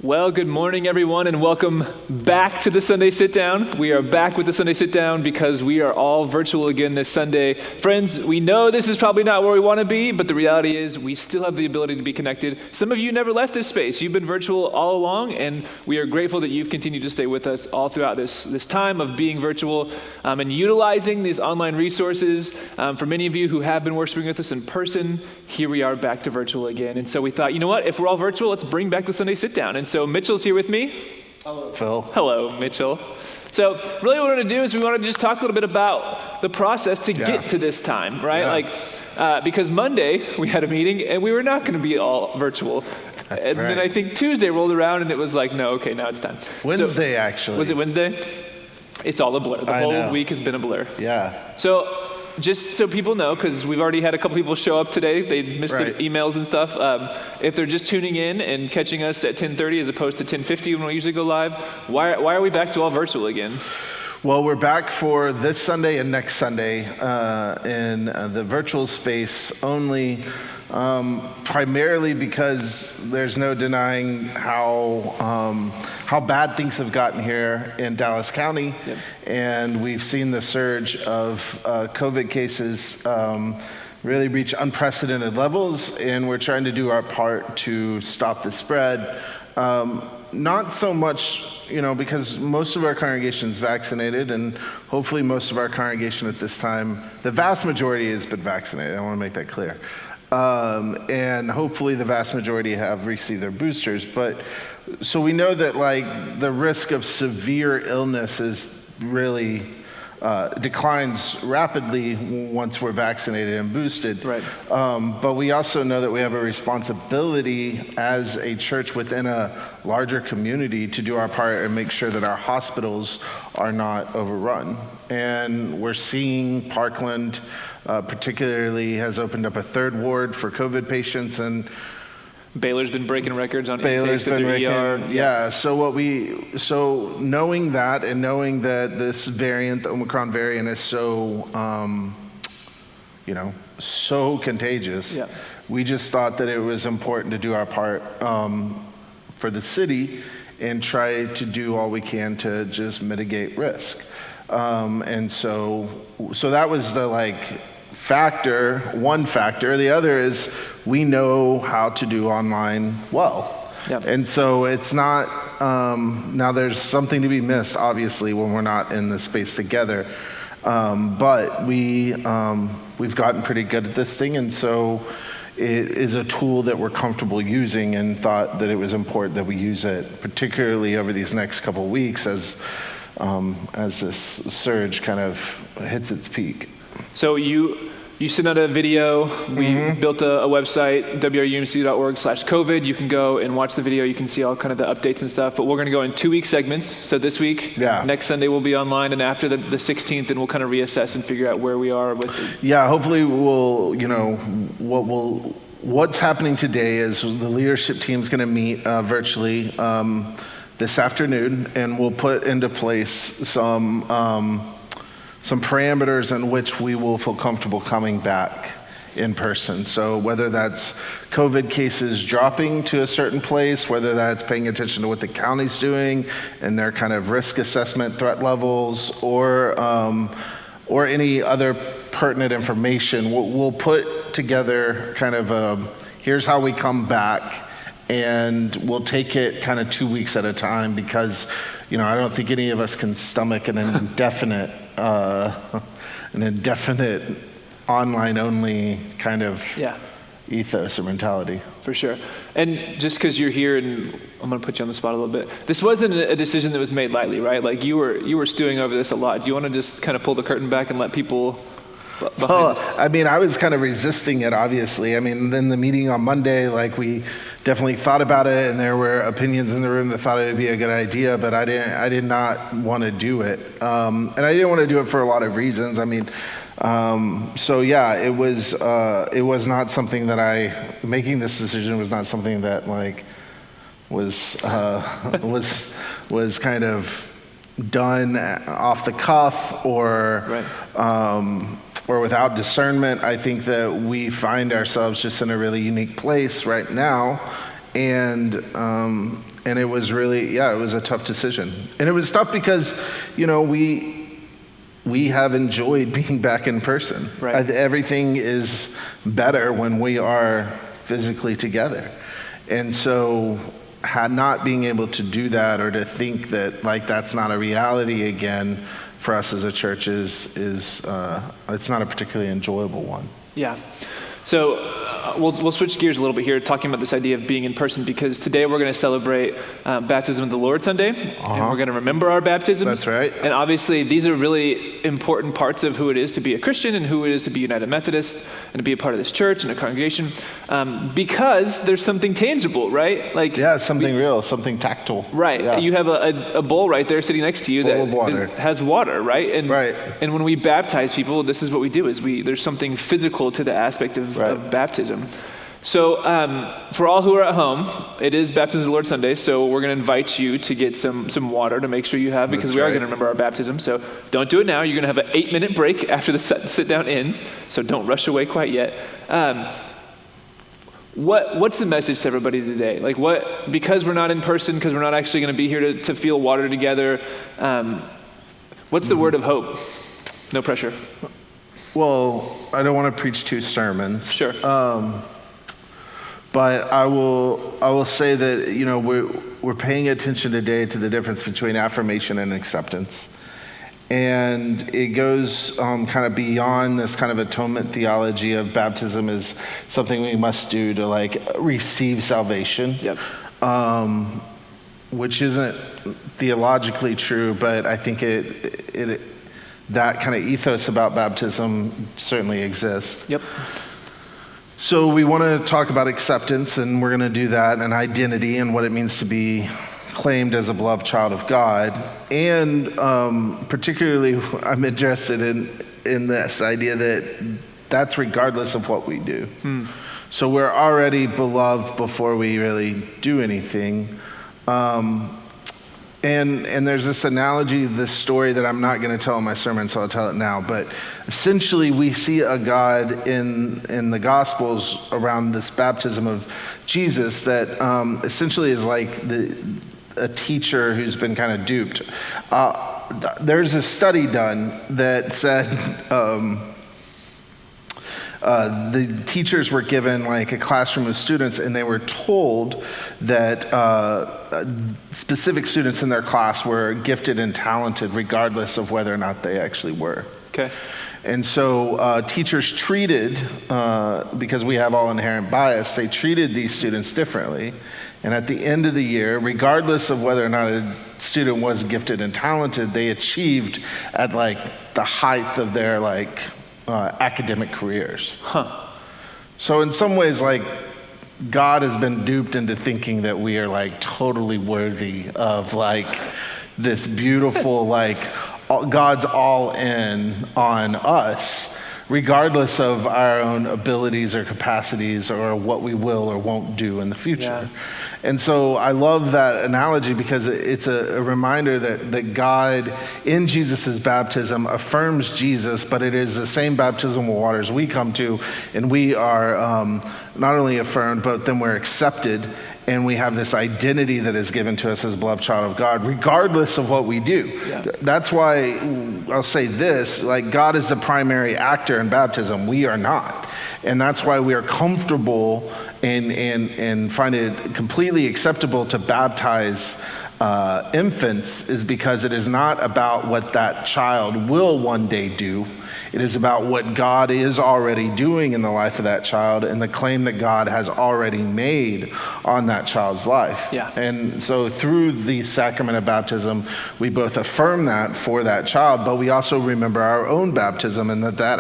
Well, good morning, everyone, and welcome back to the Sunday Sit Down. We are back with the Sunday Sit Down because we are all virtual again this Sunday. Friends, we know this is probably not where we want to be, but the reality is we still have the ability to be connected. Some of you never left this space. You've been virtual all along, and we are grateful that you've continued to stay with us all throughout this time of being virtual and utilizing these online resources. For many of you who have been worshiping with us in person, here we are back to virtual again. And so we thought, you know what? If we're all virtual, let's bring back the Sunday Sit Down. And so Mitchell's here with me. Hello, Phil. Hello, Mitchell. So really what we want to do is we want to just talk a little bit about the process to get to this time, right? Yeah. Because Monday we had a meeting and we were not going to be all virtual. That's and right. then I think Tuesday rolled around and it was like, no, okay, now it's time. Wednesday, actually. Was it Wednesday? It's all a blur. The whole week has been a blur. Yeah. So just so people know, because we've already had a couple people show up today, they missed the emails and stuff. If they're just tuning in and catching us at 10:30 as opposed to 10:50 when we usually go live, why are we back to all virtual again? Well, we're back for this Sunday and next Sunday in the virtual space only, primarily because there's no denying how bad things have gotten here in Dallas County. Yep. And we've seen the surge of COVID cases really reach unprecedented levels, and we're trying to do our part to stop the spread. Not so much, because most of our congregation is vaccinated, and hopefully most of our congregation at this time, the vast majority has been vaccinated. I want to make that clear. And hopefully the vast majority have received their boosters. But so we know that the risk of severe illness is really declines rapidly once we're vaccinated and boosted. Right. But we also know that we have a responsibility as a church within a larger community to do our part and make sure that our hospitals are not overrun. And we're seeing Parkland particularly has opened up a third ward for COVID patients, and Baylor's been breaking records on Baylor's intakes at their ER. Yeah. So knowing that and knowing that this variant, the Omicron variant, is so so contagious, we just thought that it was important to do our part for the city and try to do all we can to just mitigate risk. And so that was the one factor. The other is we know how to do online well. Yep. And so it's not, now there's something to be missed, obviously, when we're not in the space together. But we've gotten pretty good at this thing, and so it is a tool that we're comfortable using, and thought that it was important that we use it, particularly over these next couple of weeks as this surge kind of hits its peak. So you sent out a video. We built a website, wrumc.org/COVID. You can go and watch the video. You can see all kind of the updates and stuff. But we're going to go in 2-week segments. So this week, next Sunday we'll be online, and after the 16th, then we'll kind of reassess and figure out where we are with it. Yeah, hopefully we'll, what's happening today is the leadership team's going to meet virtually this afternoon, and we'll put into place some parameters in which we will feel comfortable coming back in person. So whether that's COVID cases dropping to a certain place, whether that's paying attention to what the county's doing and their kind of risk assessment threat levels, or any other pertinent information, we'll put together kind of here's how we come back, and we'll take it kind of 2 weeks at a time, because I don't think any of us can stomach an indefinite online only kind of ethos or mentality. For sure. And just because you're here, and I'm going to put you on the spot a little bit, this wasn't a decision that was made lightly, right? You were stewing over this a lot. Do you want to just kind of pull the curtain back and let people behind us? I was kind of resisting it, obviously. Then the meeting on Monday, we definitely thought about it, and there were opinions in the room that thought it would be a good idea, but I did not want to do it. And I didn't want to do it for a lot of reasons. It was not something that making this decision was not something that was kind of done off the cuff or without discernment. I think that we find ourselves just in a really unique place right now, and And it was really, it was a tough decision. And it was tough because, we have enjoyed being back in person. Right. Everything is better when we are physically together. And so not being able to do that, or to think that that's not a reality again for us as a church is it's not a particularly enjoyable one. Yeah. So we'll switch gears a little bit here, talking about this idea of being in person, because today we're going to celebrate Baptism of the Lord Sunday, and we're going to remember our baptisms. That's right. And obviously, these are really important parts of who it is to be a Christian and who it is to be United Methodist and to be a part of this church and a congregation, because there's something tangible, right? Something real, something tactile. Right. Yeah. You have a bowl right there sitting next to you that has water, right? And when we baptize people, this is what we do: is there's something physical to the aspect of baptism. So for all who are at home, it is Baptism of the Lord Sunday, so we're going to invite you to get some water to make sure you have, because we are going to remember our baptism. So don't do it now. You're going to have an 8-minute break after the sit-down ends, so don't rush away quite yet. What's the message to everybody today? Because we're not in person, because we're not actually going to be here to feel water together, what's the word of hope? No pressure. Well, I don't want to preach 2 sermons. Sure. But I will say that we're paying attention today to the difference between affirmation and acceptance, and it goes kind of beyond this kind of atonement theology of baptism is something we must do to receive salvation. Yep. Which isn't theologically true, but I think it that kind of ethos about baptism certainly exists. Yep. So we want to talk about acceptance, and we're going to do that, and identity, and what it means to be claimed as a beloved child of God. And particularly, I'm interested in this idea that that's regardless of what we do. So we're already beloved before we really do anything. And there's this analogy, this story that I'm not going to tell in my sermon, so I'll tell it now. But essentially, we see a God in the Gospels around this baptism of Jesus that essentially is like a teacher who's been kind of duped. There's a study done that said the teachers were given a classroom of students, and they were told that specific students in their class were gifted and talented regardless of whether or not they actually were. Okay. And so teachers treated, because we have all inherent bias, they treated these students differently. And at the end of the year, regardless of whether or not a student was gifted and talented, they achieved at the height of their academic careers. So in some ways, God has been duped into thinking that we are totally worthy of this beautiful God's all in on us, regardless of our own abilities or capacities or what we will or won't do in the future. Yeah. And so I love that analogy because it's a reminder that God in Jesus' baptism affirms Jesus, but it is the same baptismal waters we come to, and we are not only affirmed, but then we're accepted, and we have this identity that is given to us as a beloved child of God, regardless of what we do. Yeah. That's why I'll say this, God is the primary actor in baptism. We are not. And that's why we are comfortable and find it completely acceptable to baptize infants, is because it is not about what that child will one day do. It is about what God is already doing in the life of that child and the claim that God has already made on that child's life. Yeah. And so through the sacrament of baptism, we both affirm that for that child, but we also remember our own baptism, and that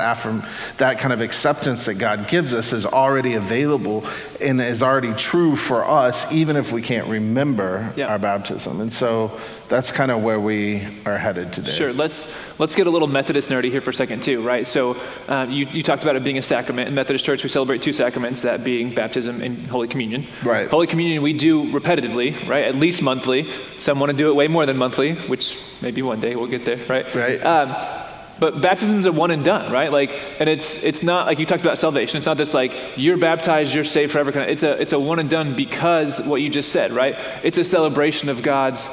kind of acceptance that God gives us is already available and is already true for us, even if we can't remember our baptism. And so that's kind of where we are headed today. Sure. Let's get a little Methodist nerdy here for a second too, right? So you talked about it being a sacrament. In Methodist Church, we celebrate 2 sacraments, that being baptism and Holy Communion. Right. Holy Communion we do repetitively, right? At least monthly. Some want to do it way more than monthly, which maybe one day we'll get there, right? Right. But baptism's a one and done, right? And it's not like you talked about salvation. It's not this like you're baptized, you're saved forever. It's a one and done because what you just said, right? It's a celebration of God's,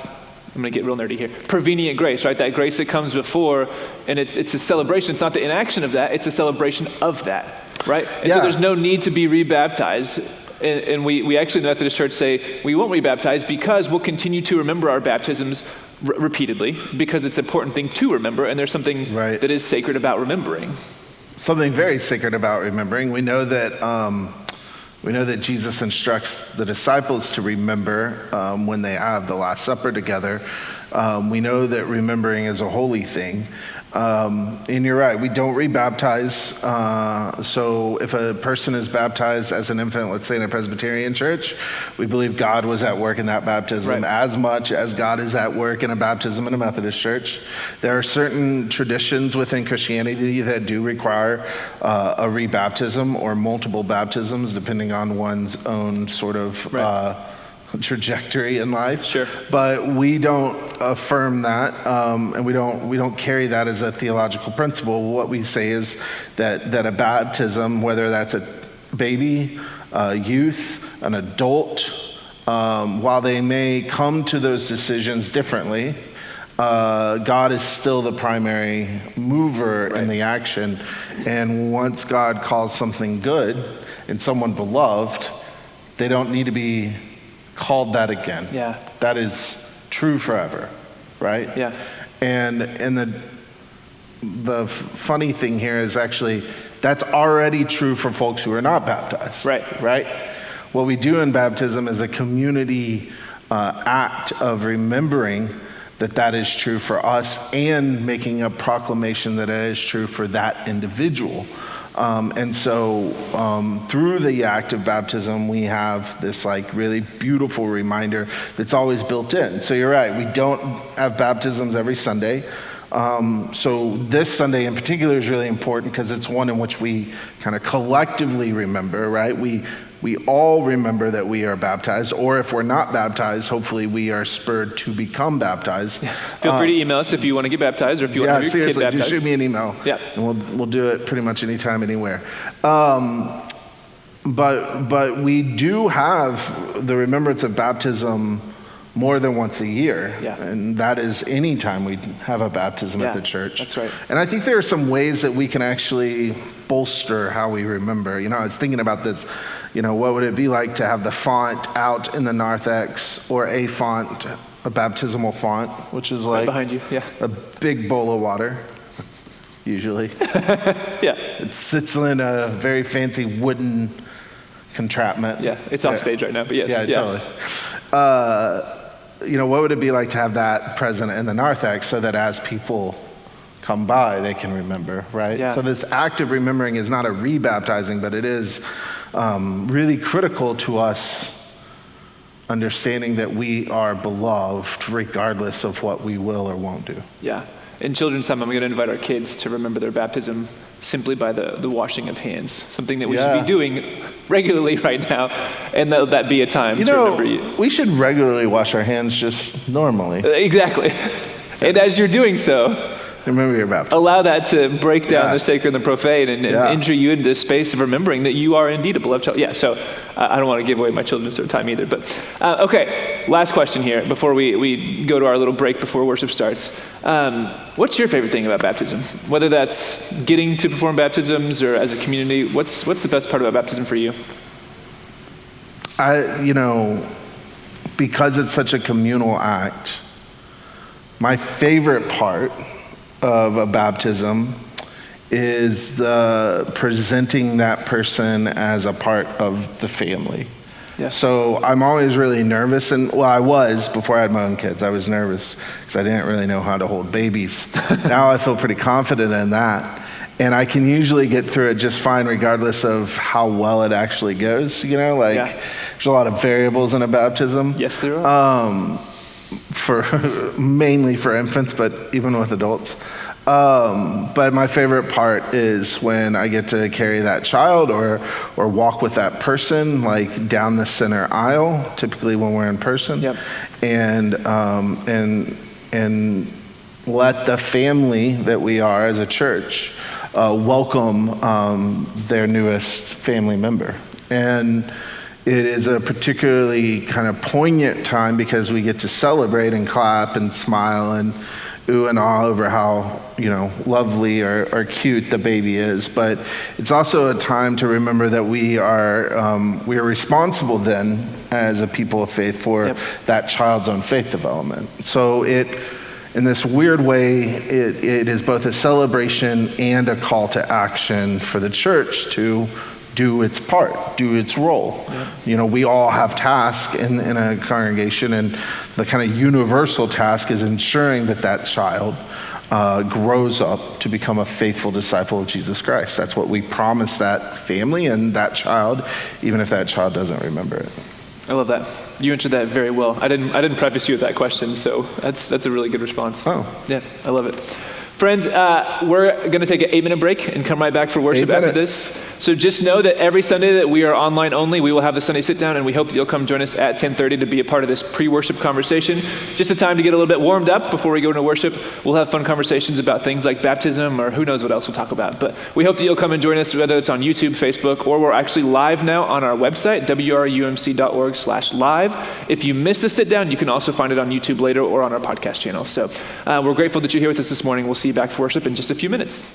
I'm going to get real nerdy here, prevenient grace, right? That grace that comes before, and it's a celebration. It's not the inaction of that. It's a celebration of that, right? And so there's no need to be rebaptized. And we actually in the Methodist Church say we won't rebaptize because we'll continue to remember our baptisms repeatedly because it's an important thing to remember, and there's something that is sacred about remembering. Something very sacred about remembering. We know that Jesus instructs the disciples to remember when they have the Last Supper together. We know that remembering is a holy thing. And you're right, we don't rebaptize. So if a person is baptized as an infant, let's say in a Presbyterian church, we believe God was at work in that baptism as much as God is at work in a baptism in a Methodist church. There are certain traditions within Christianity that do require a rebaptism or multiple baptisms, depending on one's own sort of trajectory in life. Sure. But we don't affirm that, and we don't carry that as a theological principle. What we say is that a baptism, whether that's a baby, a youth, an adult, while they may come to those decisions differently, God is still the primary mover in the action. And once God calls something good and someone beloved, they don't need to be called that again. Yeah. That is true forever, right? Yeah. And the funny thing here is actually that's already true for folks who are not baptized. Right? What we do in baptism is a community act of remembering that is true for us and making a proclamation that it is true for that individual. And so through the act of baptism, we have this like really beautiful reminder that's always built in. So you're right, we don't have baptisms every Sunday. So this Sunday in particular is really important because it's one in which we kind of collectively remember, right? We all remember that we are baptized, or if we're not baptized, hopefully we are spurred to become baptized. Feel free to email us if you want to get baptized or if you want to have your kid baptized. Just shoot me an email. Yeah. And we'll do it pretty much anytime, anywhere. But we do have the remembrance of baptism more than once a year. Yeah. And that is any time we have a baptism at the church. That's right. And I think there are some ways that we can actually bolster how we remember. I was thinking about this, what would it be like to have the font out in the narthex or a font, a baptismal font, which is like right behind you. Yeah. a big bowl of water, usually. Yeah. It sits in a very fancy wooden contraption. Yeah, it's off stage right now, but yes. Yeah, totally. What would it be like to have that present in the narthex so that as people come by, they can remember, right? Yeah. So this act of remembering is not a rebaptizing, but it is really critical to us understanding that we are beloved regardless of what we will or won't do. Yeah. In children's time, I'm going to invite our kids to remember their baptism simply by the washing of hands, something that we should be doing regularly right now, and that be a time to remember you. We should regularly wash our hands just normally. Exactly. And as you're doing so, remember your baptism. Allow that to break down the sacred and the profane and enter you into this space of remembering that you are indeed a beloved child. Yeah, so I don't want to give away my children's time either. But okay, last question here before we go to our little break before worship starts. What's your favorite thing about baptism? Whether that's getting to perform baptisms or as a community, what's the best part about baptism for you? Because it's such a communal act, my favorite part of a baptism is the presenting that person as a part of the family. Yeah. So I'm always really nervous, and I was before I had my own kids. I was nervous because I didn't really know how to hold babies. Now I feel pretty confident in that, and I can usually get through it just fine regardless of how well it actually goes. There's a lot of variables in a baptism. Yes, there are. Mainly for infants, but even with adults. But my favorite part is when I get to carry that child or walk with that person like down the center aisle, typically when we're in person. Yep. And let the family that we are as a church welcome their newest family member. And it is a particularly kind of poignant time because we get to celebrate and clap and smile and ooh and ah over how, lovely or cute the baby is. But it's also a time to remember that we are responsible then as a people of faith for that child's own faith development. So in this weird way, it is both a celebration and a call to action for the church to do its part, do its role. We all have tasks in a congregation, and the kind of universal task is ensuring that child grows up to become a faithful disciple of Jesus Christ. That's what we promise that family and that child, even if that child doesn't remember it. I love that. You answered that very well. I didn't preface you with that question, so that's a really good response. Oh. Yeah, I love it. Friends, we're going to take an 8-minute break and come right back for worship after this. So just know that every Sunday that we are online only, we will have the Sunday sit down, and we hope that you'll come join us at 10:30 to be a part of this pre-worship conversation. Just a time to get a little bit warmed up before we go into worship. We'll have fun conversations about things like baptism or who knows what else we'll talk about. But we hope that you'll come and join us, whether it's on YouTube, Facebook, or we're actually live now on our website, wrumc.org/live. If you missed the sit down, you can also find it on YouTube later or on our podcast channel. So we're grateful that you're here with us this morning. We'll see you back for worship in just a few minutes.